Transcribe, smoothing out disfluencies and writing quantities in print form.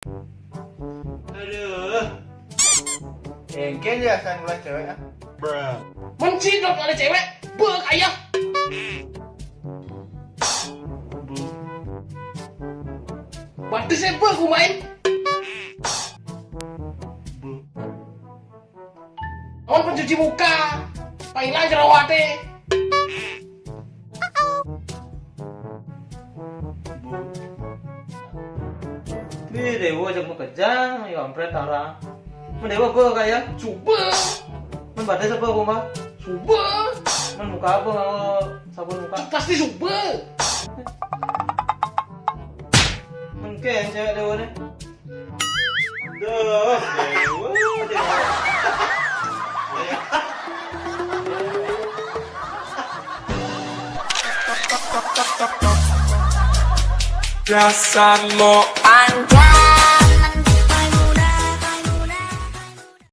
Aduh. Engke ya saya ngeliat cewek ah. Mencidok ada cewek, bek ayah. Batas saya bek ku main. On pencuci muka, panggilan jerawate. Bi dewa jak mau kejang, ya ampret tara. Mendewa apa kaya? Coba, Men batas apa kumah? coba, Men muka apa sabun muka? pasti coba. Men yang cewek dewa nih. Duh, dewa. Perasaan mo anjay.